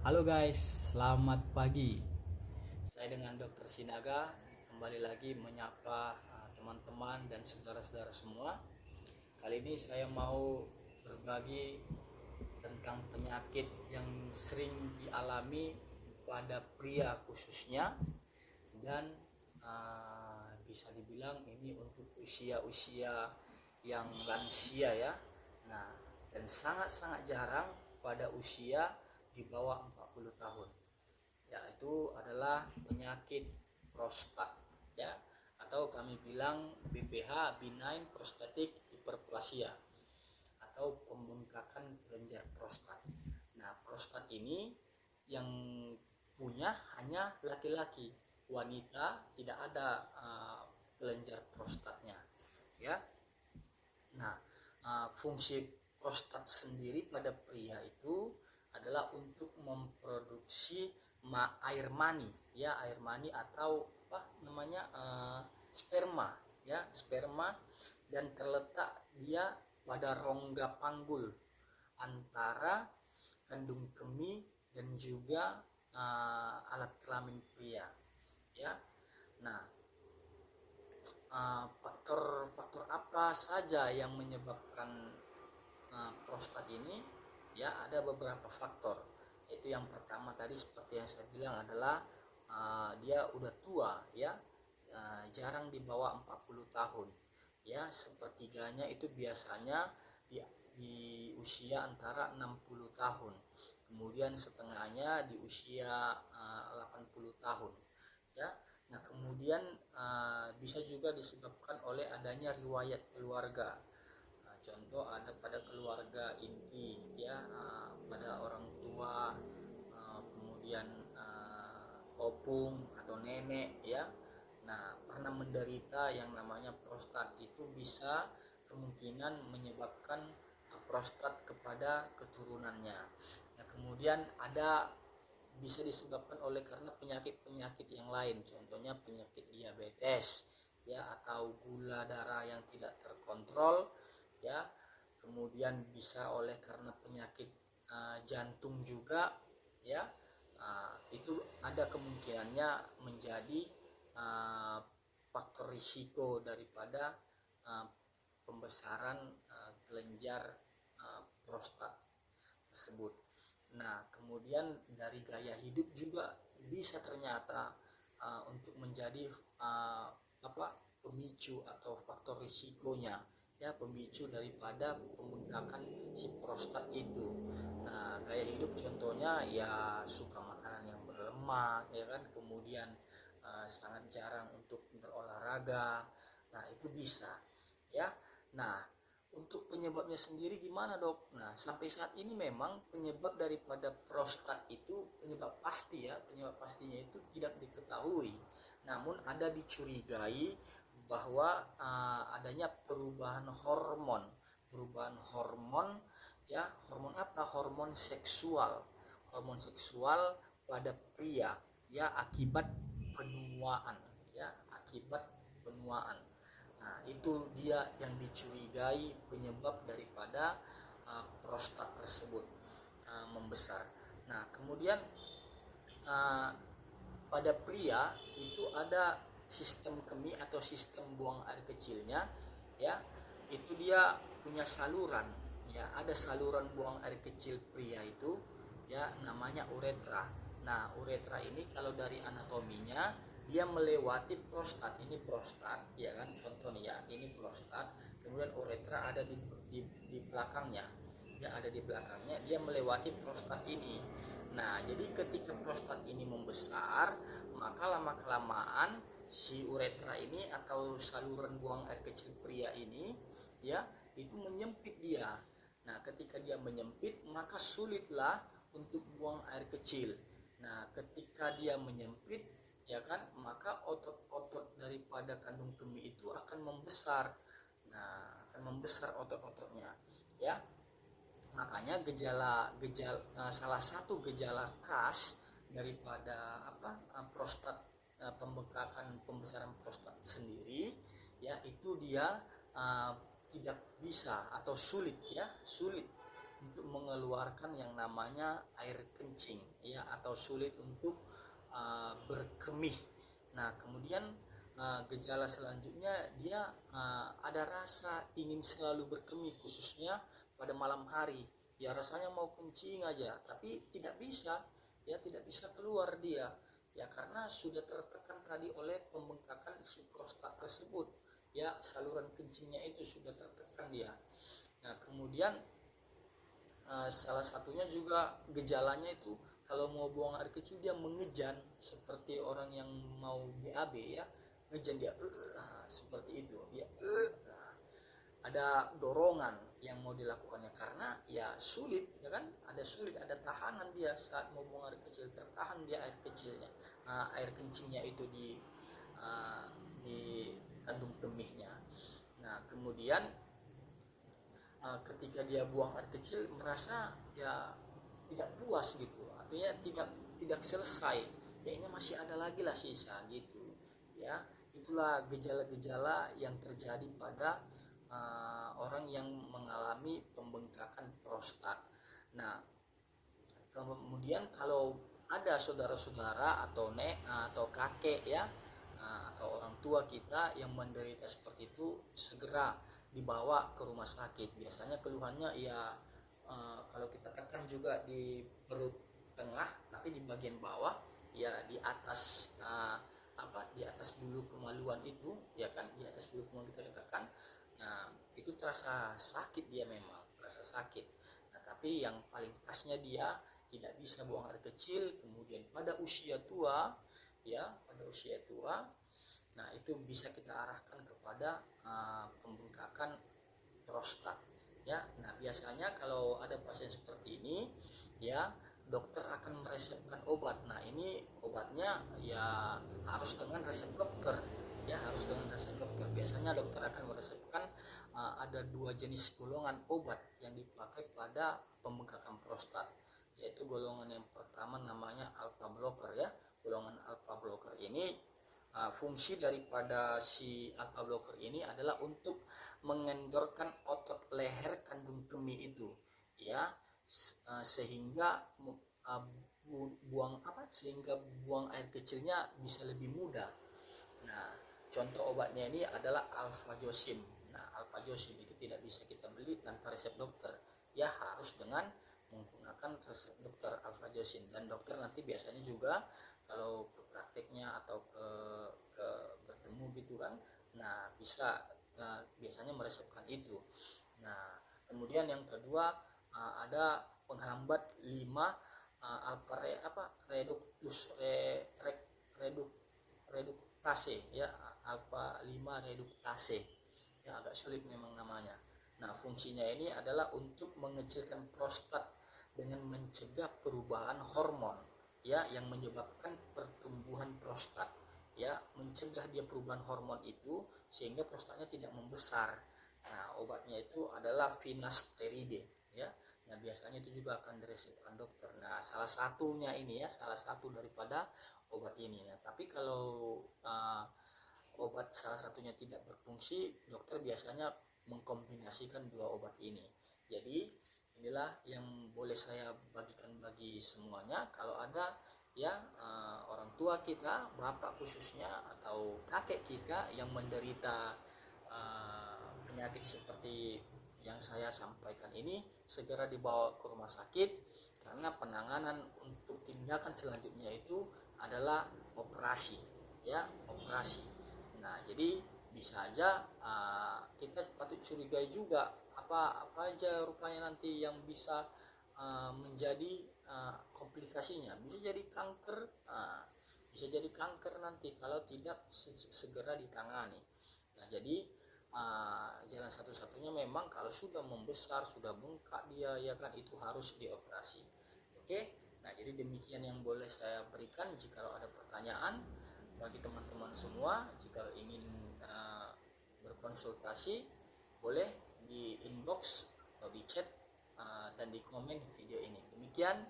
Halo guys, selamat pagi. Saya dengan Dr. Sinaga kembali lagi menyapa teman-teman dan saudara-saudara semua. Kali ini saya mau berbagi tentang penyakit yang sering dialami pada pria khususnya dan bisa dibilang ini untuk usia-usia yang lansia ya. Nah, dan sangat-sangat jarang pada usia di bawah 40 tahun, yaitu adalah penyakit prostat ya, atau kami bilang BPH, benign prostatic hyperplasia, atau pembengkakan kelenjar prostat. Nah, prostat ini yang punya hanya laki-laki, wanita tidak ada kelenjar prostatnya ya. Nah, fungsi prostat sendiri pada pria itu adalah untuk memproduksi air mani ya, air mani atau apa namanya sperma ya, sperma, dan terletak dia pada rongga panggul antara kandung kemih dan juga alat kelamin pria ya. Nah, faktor-faktor apa saja yang menyebabkan prostat ini ya, ada beberapa faktor. Itu yang pertama tadi seperti yang saya bilang adalah dia udah tua ya, jarang di bawah 40 tahun ya. Sepertiganya itu biasanya di usia antara 60 tahun, kemudian setengahnya di usia 80 tahun ya. Nah, kemudian bisa juga disebabkan oleh adanya riwayat keluarga. Nah, contoh ada pada keluarga inti ya, pada orang tua, kemudian opung atau nenek ya. Nah, pernah menderita yang namanya prostat, itu bisa kemungkinan menyebabkan prostat kepada keturunannya. Nah, kemudian ada bisa disebabkan oleh karena penyakit-penyakit yang lain, contohnya penyakit diabetes ya, atau gula darah yang tidak terkontrol ya. Kemudian bisa oleh karena penyakit jantung juga ya. Itu ada kemungkinannya menjadi faktor risiko daripada uh, pembesaran kelenjar prostat tersebut. Nah, kemudian dari gaya hidup juga bisa ternyata untuk menjadi pemicu atau faktor risikonya ya, pemicu daripada pembengkakan si prostat itu. Nah, gaya hidup contohnya ya suka makanan yang berlemak ya kan, kemudian sangat jarang untuk berolahraga. Nah, itu bisa ya. Nah, untuk penyebabnya sendiri gimana dok? Nah, sampai saat ini memang penyebab daripada prostat itu, penyebab pasti ya, penyebab pastinya itu tidak diketahui. Namun ada dicurigai bahwa adanya perubahan hormon ya. Hormon apa? Hormon seksual pada pria ya, akibat penuaan ya, akibat penuaan. Nah, itu dia yang dicurigai penyebab daripada prostat tersebut membesar. Nah, kemudian uh, pada pria itu ada sistem kemih atau sistem buang air kecilnya ya. Itu dia punya saluran ya, ada saluran buang air kecil pria itu ya, namanya uretra. Nah, uretra ini kalau dari anatominya dia melewati prostat. Ini prostat ya kan, contoh nih ya, ini prostat, kemudian uretra ada di belakangnya ya, ada di belakangnya, dia melewati prostat ini. Nah, jadi ketika prostat ini membesar, maka lama kelamaan si uretra ini atau saluran buang air kecil pria ini ya, itu menyempit dia. Nah, ketika dia menyempit, maka sulitlah untuk buang air kecil. Nah, ketika dia menyempit ya kan, maka otot-otot daripada kandung kemih itu akan membesar. Nah, akan membesar otot-ototnya ya. Makanya salah satu gejala khas daripada prostat, pembesaran prostat sendiri ya, itu dia uh, tidak bisa atau sulit untuk mengeluarkan yang namanya air kencing ya, atau sulit untuk berkemih. Nah kemudian gejala selanjutnya dia ada rasa ingin selalu berkemih, khususnya pada malam hari. Ya rasanya mau kencing aja tapi tidak bisa, ya tidak bisa keluar dia, ya karena sudah tertekan tadi oleh pembengkakan si prostat tersebut, ya saluran kencingnya itu sudah tertekan dia. Nah kemudian salah satunya juga gejalanya itu kalau mau buang air kecil dia mengejan seperti orang yang mau BAB ya, ngejan dia seperti itu ya. Ada dorongan yang mau dilakukannya karena ya sulit ya kan, ada tahanan dia saat mau buang air kecil, tertahan dia air kecilnya, air kencingnya itu di kandung kemihnya. Nah kemudian ketika dia buang air kecil merasa ya tidak puas gitu, artinya tidak selesai, kayaknya masih ada lagi lah sisa gitu ya. Itulah gejala-gejala yang terjadi pada orang yang mengalami pembengkakan prostat. Nah kemudian kalau ada saudara-saudara atau kakek ya, atau orang tua kita yang menderita seperti itu, segera dibawa ke rumah sakit. Biasanya keluhannya ya kalau kita tekan juga di perut tengah, tapi di bagian bawah ya di atas di atas bulu kemaluan itu ya kan, di atas bulu kemaluan kita tekan. Nah itu terasa sakit, dia memang terasa sakit. Nah tapi yang paling pasnya dia tidak bisa buang air kecil, kemudian pada usia tua ya, pada usia tua. Nah itu bisa kita arahkan kepada pembengkakan prostat ya. Nah biasanya kalau ada pasien seperti ini ya, dokter akan meresepkan obat. Nah ini obatnya ya harus dengan resep dokter ya, harus dengan resep dokter. Biasanya dokter akan meresepkan ada 2 jenis golongan obat yang dipakai pada pembengkakan prostat, yaitu golongan yang pertama namanya alpha blocker ya. Golongan alpha blocker ini fungsi daripada si alpha blocker ini adalah untuk mengendorkan otot leher kandung kemih itu ya, sehingga buang air kecilnya bisa lebih mudah. Nah contoh obatnya ini adalah alfajosin. Nah alfajosin itu tidak bisa kita beli tanpa resep dokter ya, harus dengan menggunakan resep dokter alfajosin. Dan dokter nanti biasanya juga kalau ke prakteknya atau ke bertemu gitu kan, nah bisa biasanya meresepkan itu. Nah kemudian yang kedua ada penghambat 5 alpha reduktase ya, alpha 5 reduktase ya, agak sulit memang namanya. Nah fungsinya ini adalah untuk mengecilkan prostat dengan mencegah perubahan hormon ya yang menyebabkan pertumbuhan prostat ya, mencegah dia perubahan hormon itu sehingga prostatnya tidak membesar. Nah obatnya itu adalah finasteride ya. Nah biasanya itu juga akan diresepkan dokter. Nah salah satunya ini ya, salah satu daripada obat ini. Nah tapi kalau obat salah satunya tidak berfungsi, dokter biasanya mengkombinasikan 2 obat ini. Jadi inilah yang boleh saya bagikan bagi semuanya. Kalau ada ya orang tua kita, bapak khususnya atau kakek kita yang menderita penyakit seperti yang saya sampaikan ini, segera dibawa ke rumah sakit, karena penanganan untuk tindakan selanjutnya itu adalah operasi ya, operasi. Nah jadi bisa aja kita patut curigai juga apa aja rupanya nanti yang bisa menjadi komplikasinya. Bisa jadi kanker, bisa jadi kanker nanti kalau tidak segera ditangani. Nah jadi jalan satu-satunya memang kalau sudah membesar, sudah bengkak dia ya kan, itu harus dioperasi. Oke, nah jadi demikian yang boleh saya berikan. Jika ada pertanyaan bagi teman-teman semua, jika ingin berkonsultasi, boleh di inbox atau di chat dan di komen video ini. Demikian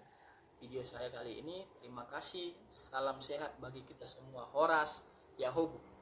video saya kali ini. Terima kasih. Salam sehat bagi kita semua. Horas Yahubu.